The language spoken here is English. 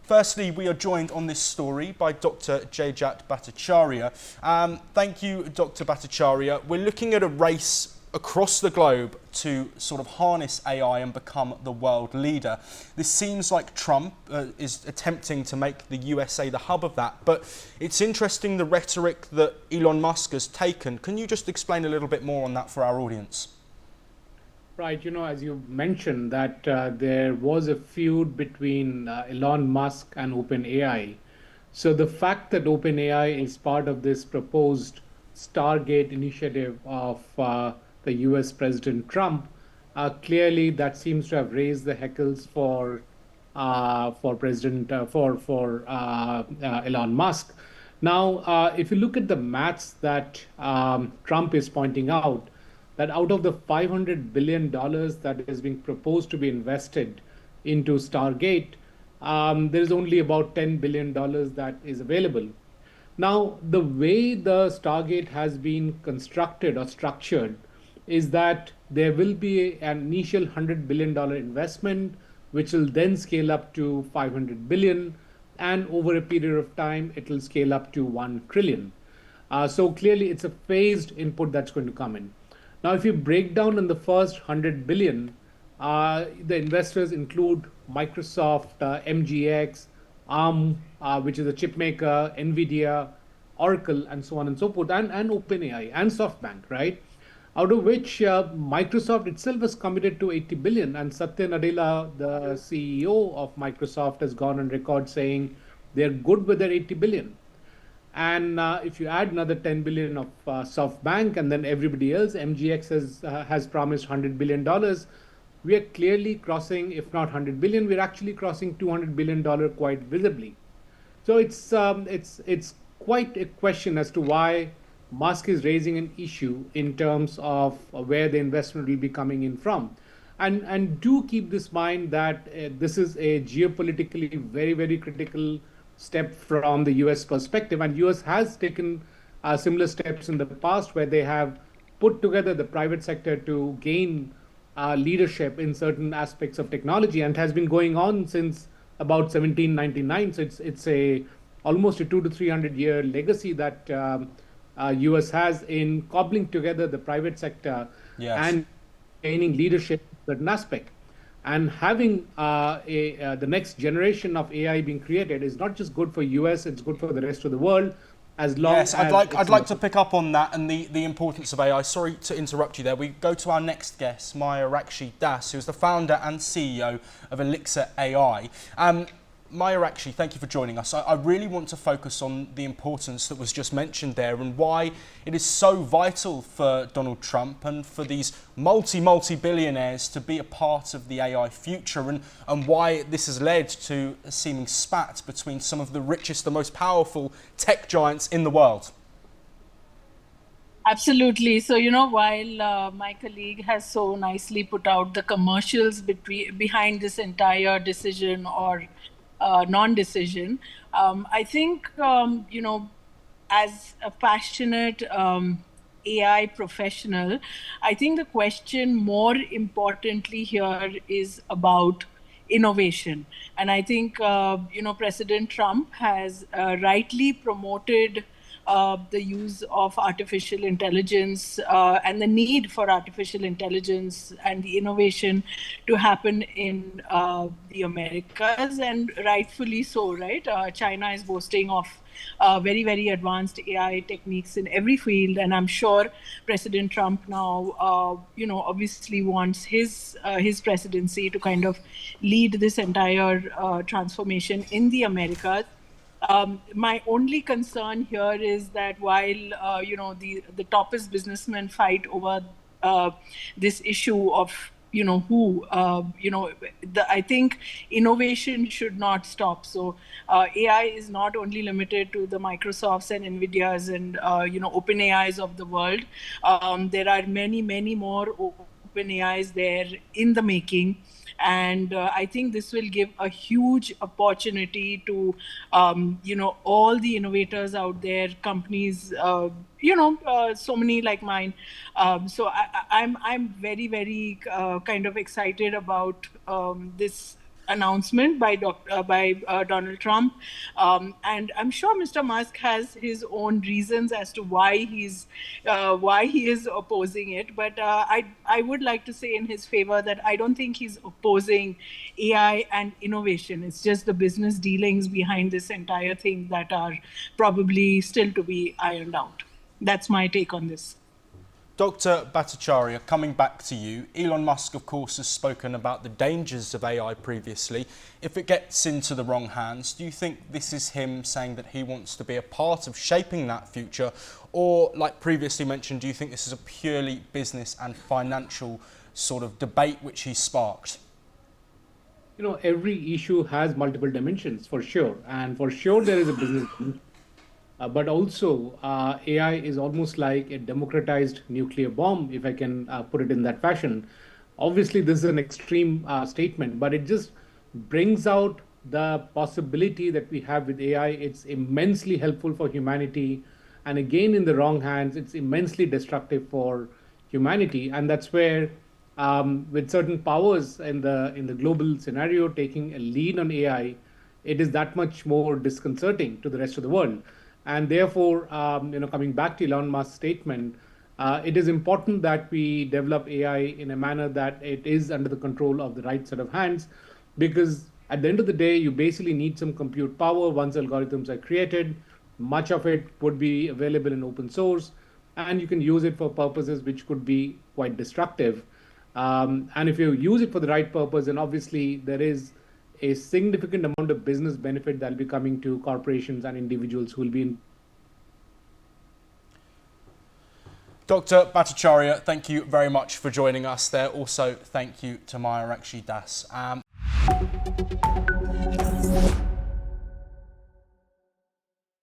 Firstly, we are joined on this story by Dr. Jayjat Bhattacharya. Thank you, Dr. Bhattacharya. We're looking at a race across the globe to sort of harness AI and become the world leader. This seems like Trump is attempting to make the USA the hub of that, but it's interesting the rhetoric that Elon Musk has taken. Can you just explain a little bit more on that for our audience? Right, as you mentioned, that there was a feud between Elon Musk and OpenAI. So the fact that OpenAI is part of this proposed Stargate initiative of the US President Trump, clearly that seems to have raised the heckles for Elon Musk. Now, if you look at the maths that Trump is pointing out, that out of the $500 billion that is being proposed to be invested into Stargate, there is only about $10 billion that is available. Now, the way the Stargate has been constructed or structured is that there will be an initial $100 billion investment, which will then scale up to $500 billion, and over a period of time, it will scale up to $1 trillion. So clearly, it's a phased input that's going to come in. Now, if you break down in the first 100 billion, the investors include Microsoft, MGX, ARM, which is a chip maker, NVIDIA, Oracle, and so on and so forth, and OpenAI and SoftBank, right? Out of which Microsoft itself has committed to 80 billion, and Satya Nadella, the CEO of Microsoft, has gone on record saying they're good with their 80 billion. And if you add another 10 billion of SoftBank and then everybody else, MGX has promised $100 billion. We are clearly crossing, if not 100 billion, we're actually crossing $200 billion quite visibly. So it's quite a question as to why Musk is raising an issue in terms of where the investment will be coming in from. And do keep this in mind that this is a geopolitically very, very critical step from the US perspective, and US has taken similar steps in the past where they have put together the private sector to gain leadership in certain aspects of technology, and has been going on since about 1799. So it's almost a 200 to 300 year legacy that US has in cobbling together the private sector. Yes. And gaining leadership in certain aspect. And having the next generation of AI being created is not just good for US, it's good for the rest of the world. As long as I'd like to pick up on that and the importance of AI. Sorry to interrupt you there. We go to our next guest, Mayurakshi Das, who is the founder and CEO of Elixir AI. Mayurakshi, thank you for joining us. I really want to focus on the importance that was just mentioned there and why it is so vital for Donald Trump and for these multi-billionaires to be a part of the AI future, and why this has led to a seeming spat between some of the richest, the most powerful tech giants in the world. Absolutely. So, while my colleague has so nicely put out the commercials behind this entire decision or non-decision, I think, as a passionate AI professional, I think the question more importantly here is about innovation. And I think, President Trump has rightly promoted the use of artificial intelligence and the need for artificial intelligence and the innovation to happen in the Americas, and rightfully so, right? China is boasting of very, very advanced AI techniques in every field, and I'm sure President Trump now, obviously wants his presidency to kind of lead this entire transformation in the Americas. My only concern here is that while the toppest businessmen fight over this issue of I think innovation should not stop. So AI is not only limited to the Microsofts and NVIDIAs and OpenAIs of the world. There are many, many more OpenAIs there in the making. And I think this will give a huge opportunity to, all the innovators out there, companies, so many like mine. I'm very, very kind of excited about this announcement by Donald Trump, and I'm sure Mr. Musk has his own reasons as to why he is opposing it. But I would like to say in his favor that I don't think he's opposing AI and innovation. It's just the business dealings behind this entire thing that are probably still to be ironed out. That's my take on this. Dr. Bhattacharya, coming back to you, Elon Musk, of course, has spoken about the dangers of AI previously. If it gets into the wrong hands, do you think this is him saying that he wants to be a part of shaping that future? Or, like previously mentioned, do you think this is a purely business and financial sort of debate which he sparked? You know, every issue has multiple dimensions, for sure. And for sure, there is a business dimension. But also, AI is almost like a democratized nuclear bomb, if I can put it in that fashion. Obviously, this is an extreme statement, but it just brings out the possibility that we have with AI. It's immensely helpful for humanity. And again, in the wrong hands, it's immensely destructive for humanity. And that's where, with certain powers in the global scenario taking a lead on AI, it is that much more disconcerting to the rest of the world. And therefore, coming back to Elon Musk's statement, it is important that we develop AI in a manner that it is under the control of the right set of hands, because at the end of the day, you basically need some compute power once algorithms are created. Much of it would be available in open source, and you can use it for purposes which could be quite destructive. And if you use it for the right purpose, then obviously there is a significant amount of business benefit that will be coming to corporations and individuals who will be in. Dr. Bhattacharya, thank you very much for joining us there. Also, thank you to Maya Rakshi Das.